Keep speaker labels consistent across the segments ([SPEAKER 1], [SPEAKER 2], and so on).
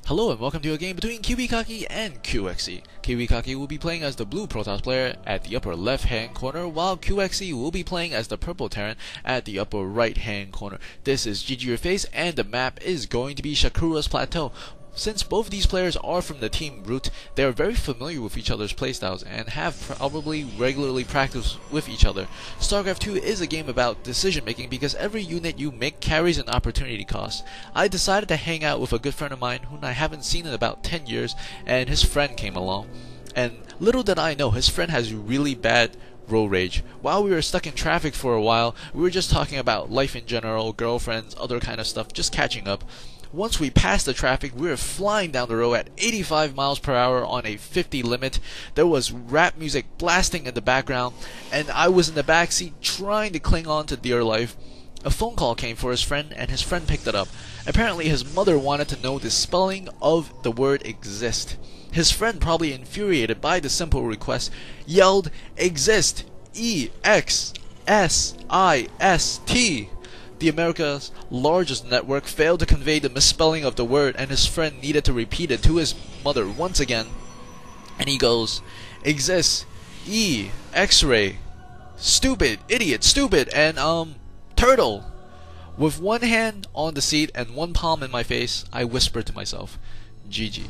[SPEAKER 1] Hello and welcome to a game between KiWiKaKi and KiWiKaKi. KiWiKaKi will be playing as the blue Protoss player at the upper left hand corner, while KiWiKaKi will be playing as the purple Terran at the upper right hand corner. This is GG Your Face and the map is going to be Shakuras Plateau. Since both of these players are from the team root, they are very familiar with each other's playstyles and have probably regularly practiced with each other. Starcraft 2 is a game about decision making because every unit you make carries an opportunity cost. I decided to hang out with a good friend of mine whom I haven't seen in about 10 years, and his friend came along. And little did I know, his friend has really bad road rage. While we were stuck in traffic for a while, we were just talking about life in general, girlfriends, other kind of stuff, just catching up. Once we passed the traffic, we were flying down the road at 85 miles per hour on a 50 limit. There was rap music blasting in the background, and I was in the backseat trying to cling on to dear life. A phone call came for his friend, and his friend picked it up. Apparently, his mother wanted to know the spelling of the word exist. His friend, probably infuriated by the simple request, yelled, "Exist! E-X-S-I-S-T!" The America's largest network failed to convey the misspelling of the word, and his friend needed to repeat it to his mother once again. And he goes, "Exists, E, X-ray, stupid, idiot, stupid, and turtle." With one hand on the seat and one palm in my face, I whispered to myself, GG.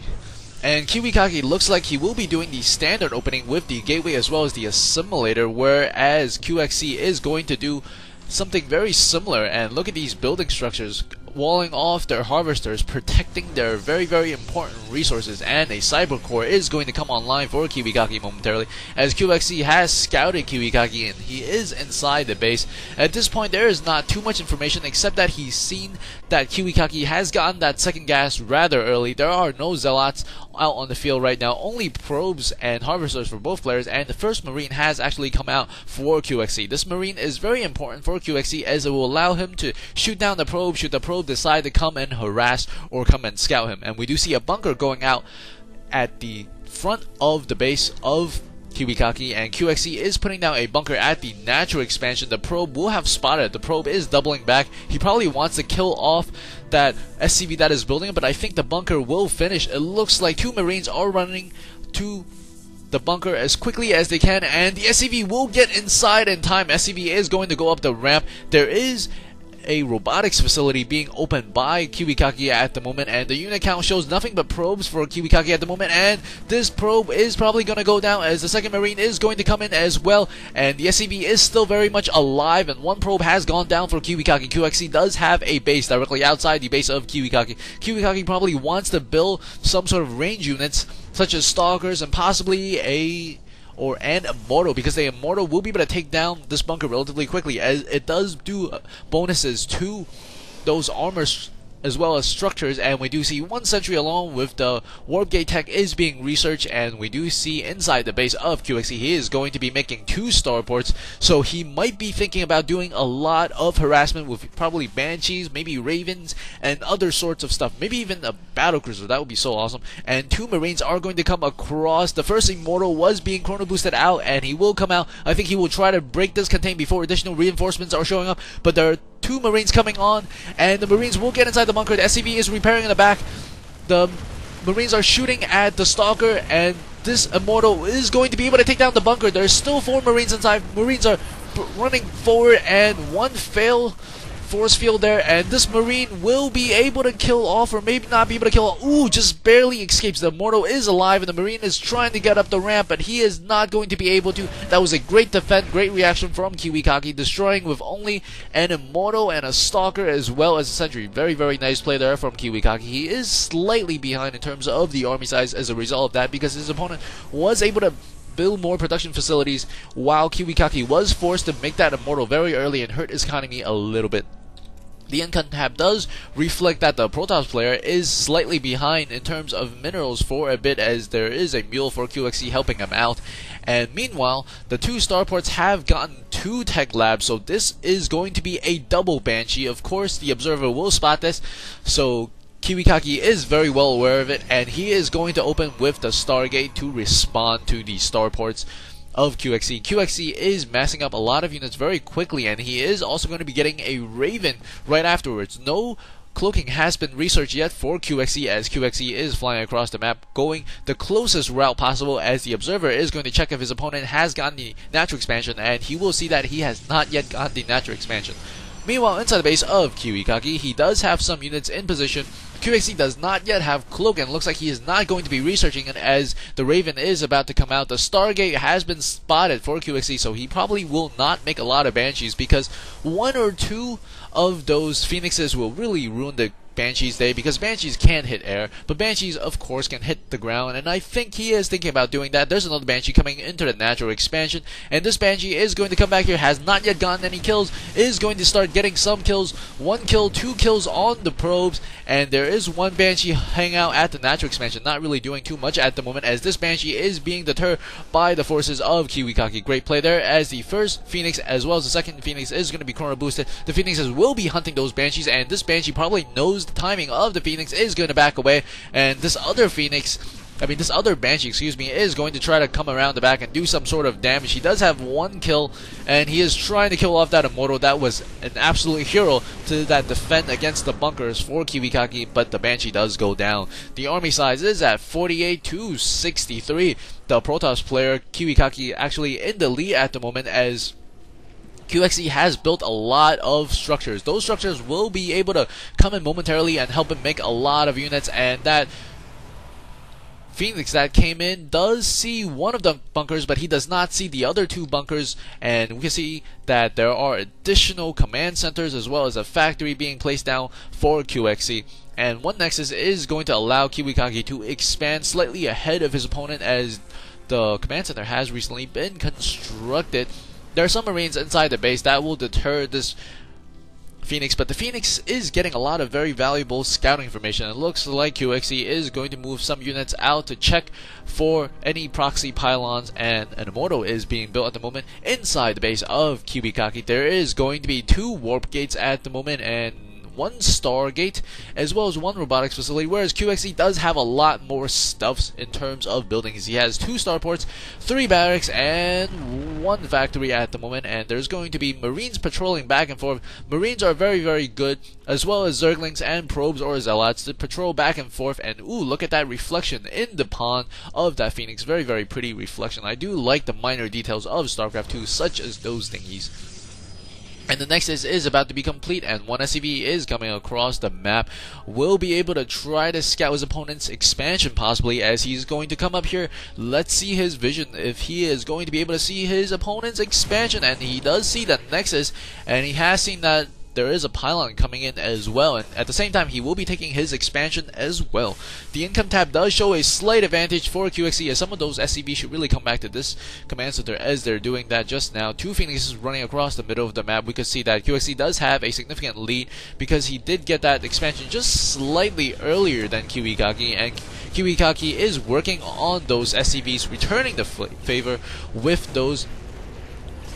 [SPEAKER 1] And KiWiKaKi looks like he will be doing the standard opening with the gateway as well as the assimilator, whereas KiWiKaKi is going to do something very similar. And look at these building structures, walling off their harvesters, protecting their very important resources, and a cyber core is going to come online for KiWiKaKi momentarily, as KiWiKaKi has scouted KiWiKaKi and he is inside the base. At this point there is not too much information except that he's seen that KiWiKaKi has gotten that second gas rather early. There are no zealots out on the field right now, only probes and harvesters for both players, and the first marine has actually come out for KiWiKaKi. This marine is very important for KiWiKaKi as it will allow him to shoot down the probe should the probe decide to come and harass or come and scout him. And we do see a bunker going out at the front of the base of KiWiKaKi, and KiWiKaKi is putting down a bunker at the natural expansion. The probe will have spotted it. The probe is doubling back. He probably wants to kill off that SCV that is building it, but I think the bunker will finish. It looks like two marines are running to the bunker as quickly as they can, and the SCV will get inside in time. SCV is going to go up the ramp. There is a robotics facility being opened by KiWiKaKi at the moment, and the unit count shows nothing but probes for KiWiKaKi at the moment, and this probe is probably going to go down as the second marine is going to come in as well, and the SCV is still very much alive, and one probe has gone down for KiWiKaKi. KiWiKaKi does have a base directly outside the base of KiWiKaKi. KiWiKaKi probably wants to build some sort of range units such as stalkers and possibly an immortal, because the immortal will be able to take down this bunker relatively quickly, as it does do bonuses to those armors as well as structures. And we do see one sentry along with the warp gate tech is being researched, and we do see inside the base of KiWiKaKi he is going to be making 2 starports, so he might be thinking about doing a lot of harassment with probably banshees, maybe ravens, and other sorts of stuff, maybe even a battlecruiser. That would be so awesome. And 2 marines are going to come across. The first immortal was being chrono boosted out, and he will come out. I think he will try to break this contain before additional reinforcements are showing up, but there are 2 marines coming on, and the marines will get inside the bunker. The SCV is repairing in the back. The marines are shooting at the stalker, and this immortal is going to be able to take down the bunker. There's still 4 marines inside. Marines are running forward, and one fail force field there, and this marine will be able to kill off, or maybe not be able to kill off. Ooh, just barely escapes. The immortal is alive, and the marine is trying to get up the ramp, but he is not going to be able to. That was a great defense, great reaction from KiWiKaKi, destroying with only an immortal and a stalker as well as a sentry. Very nice play there from KiWiKaKi. He is slightly behind in terms of the army size as a result of that, because his opponent was able to build more production facilities, while KiWiKaKi was forced to make that immortal very early and hurt his economy a little bit. The income tab does reflect that the Protoss player is slightly behind in terms of minerals for a bit, as there is a mule for KiWiKaKi helping him out. And meanwhile, the 2 starports have gotten 2 tech labs, so this is going to be a double banshee. Of course, the observer will spot this, so KiWiKaKi is very well aware of it, and he is going to open with the Stargate to respond to the starports of KiWiKaKi. KiWiKaKi is massing up a lot of units very quickly, and he is also going to be getting a Raven right afterwards. No cloaking has been researched yet for KiWiKaKi, as KiWiKaKi is flying across the map, going the closest route possible, as the observer is going to check if his opponent has gotten the natural expansion, and he will see that he has not yet gotten the natural expansion. Meanwhile, inside the base of KiWiKaKi, he does have some units in position. KiWiKaKi does not yet have Cloak, and looks like he is not going to be researching it, as the Raven is about to come out. The Stargate has been spotted for KiWiKaKi, so he probably will not make a lot of Banshees, because one or two of those Phoenixes will really ruin the Banshee's day, because Banshees can't hit air, but Banshees of course can hit the ground, and I think he is thinking about doing that. There's another Banshee coming into the natural expansion, and this Banshee is going to come back here, has not yet gotten any kills, is going to start getting some kills, 1 kill, 2 kills on the probes, and there is one Banshee hanging out at the natural expansion, not really doing too much at the moment, as this Banshee is being deterred by the forces of KiWiKaKi. Great play there, as the first Phoenix as well as the second Phoenix is going to be chrono boosted. The Phoenixes will be hunting those Banshees, and this Banshee probably knows the timing of the Phoenix, is going to back away, and this other Banshee, is going to try to come around the back and do some sort of damage. He does have 1 kill, and he is trying to kill off that Immortal. That was an absolute hero to that defend against the bunkers for KiWiKaKi, but the Banshee does go down. The army size is at 48 to 63. The Protoss player, KiWiKaKi, actually in the lead at the moment, as KiWiKaKi has built a lot of structures. Those structures will be able to come in momentarily and help him make a lot of units, and that Phoenix that came in does see one of the bunkers, but he does not see the other 2 bunkers, and we can see that there are additional command centers as well as a factory being placed down for KiWiKaKi. And one Nexus is going to allow KiWiKaKi to expand slightly ahead of his opponent, as the command center has recently been constructed. There are some Marines inside the base that will deter this Phoenix, but the Phoenix is getting a lot of very valuable scouting information. It looks like KiWiKaKi is going to move some units out to check for any proxy pylons, and an Immortal is being built at the moment inside the base of KiWiKaKi. There is going to be 2 warp gates at the moment, and 1 Stargate, as well as 1 robotics facility, whereas KiWiKaKi does have a lot more stuffs in terms of buildings. He has 2 starports, 3 barracks, and 1 factory at the moment, and there's going to be Marines patrolling back and forth. Marines are very, very good, as well as Zerglings and probes or Zealots to patrol back and forth, and ooh, look at that reflection in the pond of that Phoenix. Very, very pretty reflection. I do like the minor details of Starcraft 2, such as those thingies. And the Nexus is about to be complete, and 1 SCV is coming across the map. Will be able to try to scout his opponent's expansion, possibly, as he's going to come up here. Let's see his vision, if he is going to be able to see his opponent's expansion, and he does see the Nexus, and he has seen that there is a pylon coming in as well, and at the same time he will be taking his expansion as well. The income tab does show a slight advantage for KiWiKaKi, as some of those SCVs should really come back to this command center as they're doing that just now. 2 Phoenixes running across the middle of the map. We could see that KiWiKaKi does have a significant lead, because he did get that expansion just slightly earlier than KiWiKaKi, and KiWiKaKi is working on those SCVs, returning the favor with those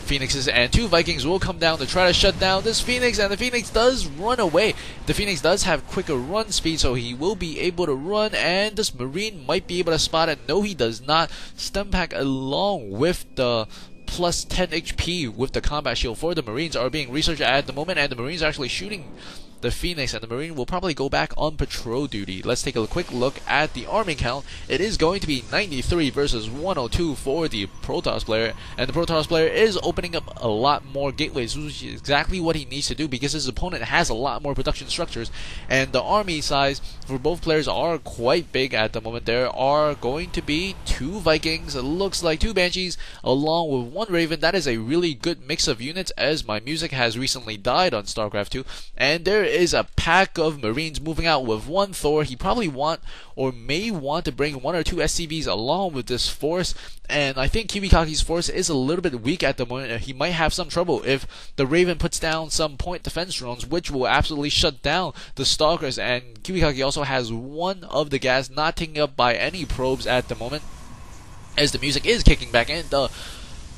[SPEAKER 1] Phoenixes, and 2 Vikings will come down to try to shut down this Phoenix, and the Phoenix does run away. The Phoenix does have quicker run speed, so he will be able to run, and this Marine might be able to spot it. No, he does not. Stem pack along with the plus 10 HP with the combat shield for the Marines are being researched at the moment, and the Marines are actually shooting the Phoenix, and the Marine will probably go back on patrol duty. Let's take a quick look at the army count. It is going to be 93 versus 102 for the Protoss player, and the Protoss player is opening up a lot more gateways, which is exactly what he needs to do, because his opponent has a lot more production structures, and the army size for both players are quite big at the moment. There are going to be 2 Vikings, it looks like 2 Banshees, along with 1 Raven. That is a really good mix of units, as my music has recently died on Starcraft 2, and there is a pack of Marines moving out with 1 Thor. He probably may want to bring 1 or 2 SCVs along with this force, and I think KiWiKaKi's force is a little bit weak at the moment, and he might have some trouble if the Raven puts down some point defense drones, which will absolutely shut down the Stalkers. And KiWiKaKi also has 1 of the gas not taken up by any probes at the moment, as the music is kicking back in. The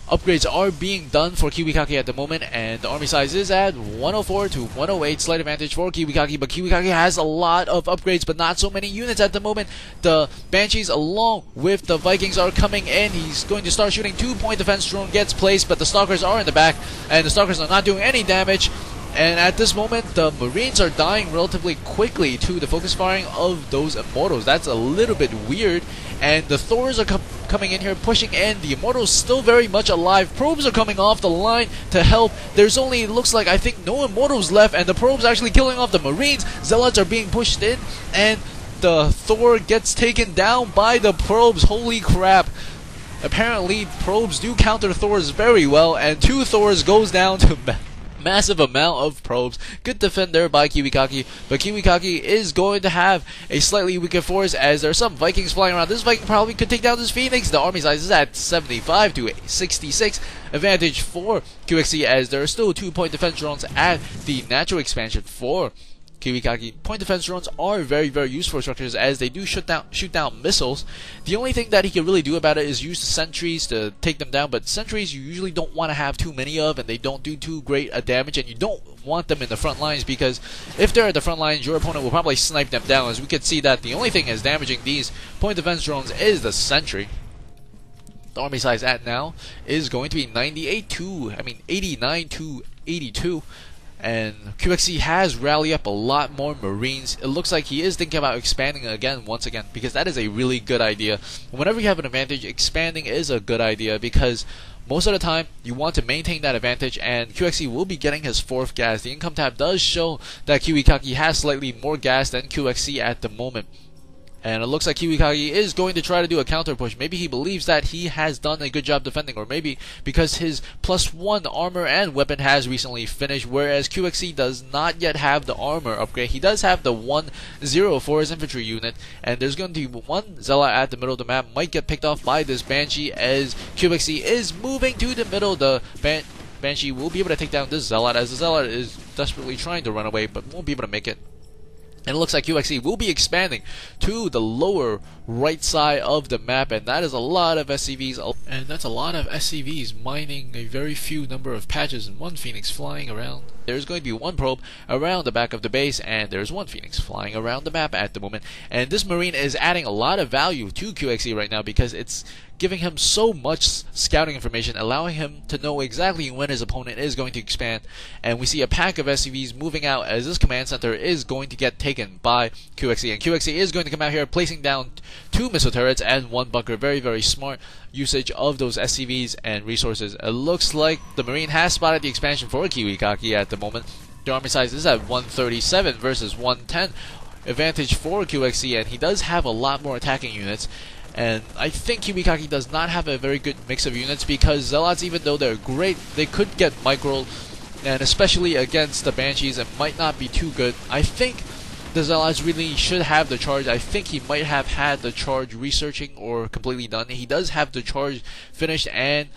[SPEAKER 1] upgrades are being done for KiWiKaKi at the moment, and the army size is at 104 to 108. Slight advantage for KiWiKaKi, but KiWiKaKi has a lot of upgrades, but not so many units at the moment. The Banshees along with the Vikings are coming in. He's going to start shooting. 2 point defense drone gets placed, but the Stalkers are in the back, and the Stalkers are not doing any damage. And at this moment, the Marines are dying relatively quickly to the focus firing of those Immortals. That's a little bit weird. And the Thors are coming in here, pushing in. The Immortals still very much alive. Probes are coming off the line to help. There's only, looks like, I think, no Immortals left. And the Probes are actually killing off the Marines. Zealots are being pushed in. And the Thor gets taken down by the Probes. Holy crap. Apparently, Probes do counter Thors very well. And 2 Thors goes down to massive amount of probes. Good defend there by KiWiKaKi, but KiWiKaKi is going to have a slightly weaker force as there are some Vikings flying around. This Viking probably could take down this Phoenix. The army size is at 75 to 66. Advantage for QXC as there are still 2-point defense drones at the natural expansion for KiWiKaKi. Point defense drones are very, very useful structures as they do shoot down missiles. The only thing that he can really do about it is use the sentries to take them down, but sentries you usually don't want to have too many of, and they don't do too great a damage, and you don't want them in the front lines because if they're at the front lines, your opponent will probably snipe them down. As we can see that the only thing is damaging these point defense drones is the sentry. The army size at now is going to be 89 to 82. And QXC has rallied up a lot more Marines. It looks like he is thinking about expanding again, once again, because that is a really good idea. Whenever you have an advantage, expanding is a good idea because most of the time you want to maintain that advantage, and QXC will be getting his 4th gas. The income tab does show that KiWiKaKi has slightly more gas than QXC at the moment. And it looks like KiWiKaKi is going to try to do a counter push. Maybe he believes that he has done a good job defending, or maybe because his +1 armor and weapon has recently finished, whereas QXC does not yet have the armor upgrade. He does have the 1-0 for his infantry unit, and there's going to be one Zealot at the middle of the map. Might get picked off by this Banshee as QXC is moving to the middle. The Banshee will be able to take down this Zealot as the Zealot is desperately trying to run away, but won't be able to make it. And it looks like QXC will be expanding to the lower right side of the map, and that is a lot of SCVs, and that's a lot of SCVs mining a very few number of patches and 1 Phoenix flying around. There's going to be 1 probe around the back of the base, and there's 1 Phoenix flying around the map at the moment. And this Marine is adding a lot of value to QXC right now because it's giving him so much scouting information, allowing him to know exactly when his opponent is going to expand. And we see a pack of SCVs moving out as this command center is going to get taken by QXC. And QXC is going to come out here placing down 2 missile turrets and 1 bunker. Very, very smart usage of those SCVs and resources. It looks like the Marine has spotted the expansion for KiWiKaKi at the moment. The army size is at 137 versus 110. Advantage for QXC, and he does have a lot more attacking units. And I think KiWiKaKi does not have a very good mix of units because Zealots, even though they're great, they could get microed, and especially against the Banshees, it might not be too good. I think the Zealots really should have the charge. I think he might have had the charge researching or completely done. He does have the charge finished, and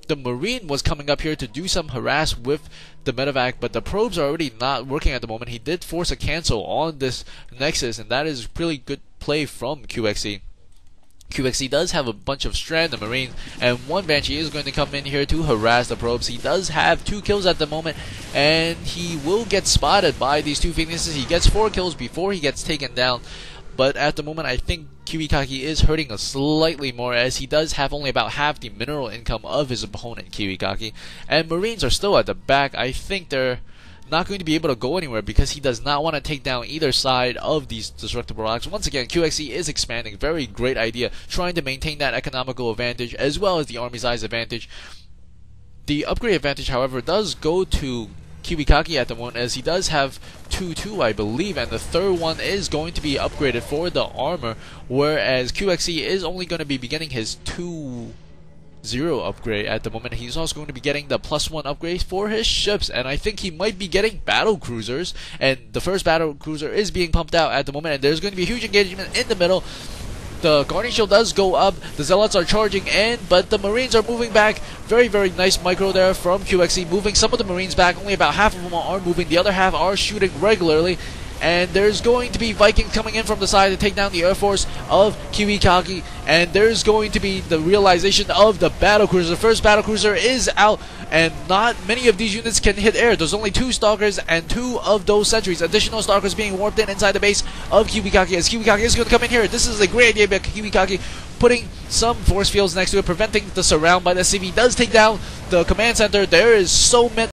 [SPEAKER 1] the Marine was coming up here to do some harass with the medevac, but the probes are already not working at the moment. He did force a cancel on this Nexus, and that is really good play from QXC. QXC does have a bunch of stranded Marines, and 1 Banshee is going to come in here to harass the probes. He does have 2 kills at the moment, and he will get spotted by these 2 Phoenixes. He gets 4 kills before he gets taken down, but at the moment I think KiWiKaKi is hurting us slightly more as he does have only about half the mineral income of his opponent, KiWiKaKi. And Marines are still at the back. I think they're not going to be able to go anywhere because he does not want to take down either side of these destructible rocks. Once again, QXC is expanding. Very great idea. Trying to maintain that economical advantage as well as the army size advantage. The upgrade advantage, however, does go to KiWiKaKi at the moment as he does have 2-2, I believe, and the 3rd one is going to be upgraded for the armor, whereas QXC is only going to be beginning his 2-0 upgrade at the moment. He's also going to be getting the +1 upgrade for his ships, and I think he might be getting battle cruisers, and the first battle cruiser is being pumped out at the moment, and there's going to be a huge engagement in the middle. The Guardian Shield does go up, the Zealots are charging in, but the Marines are moving back. Very, very nice micro there from QXC, moving some of the Marines back. Only about half of them are moving, the other half are shooting regularly. And there's going to be Vikings coming in from the side to take down the Air Force of KiWiKaKi. And there's going to be the realization of the battlecruiser. The first battlecruiser is out, and not many of these units can hit air. There's only 2 Stalkers and 2 of those sentries. Additional Stalkers being warped in inside the base of KiWiKaKi as KiWiKaKi is going to come in here. This is a great idea by KiWiKaKi, putting some force fields next to it, preventing the surround by the CV. Does take down the command center. There is so many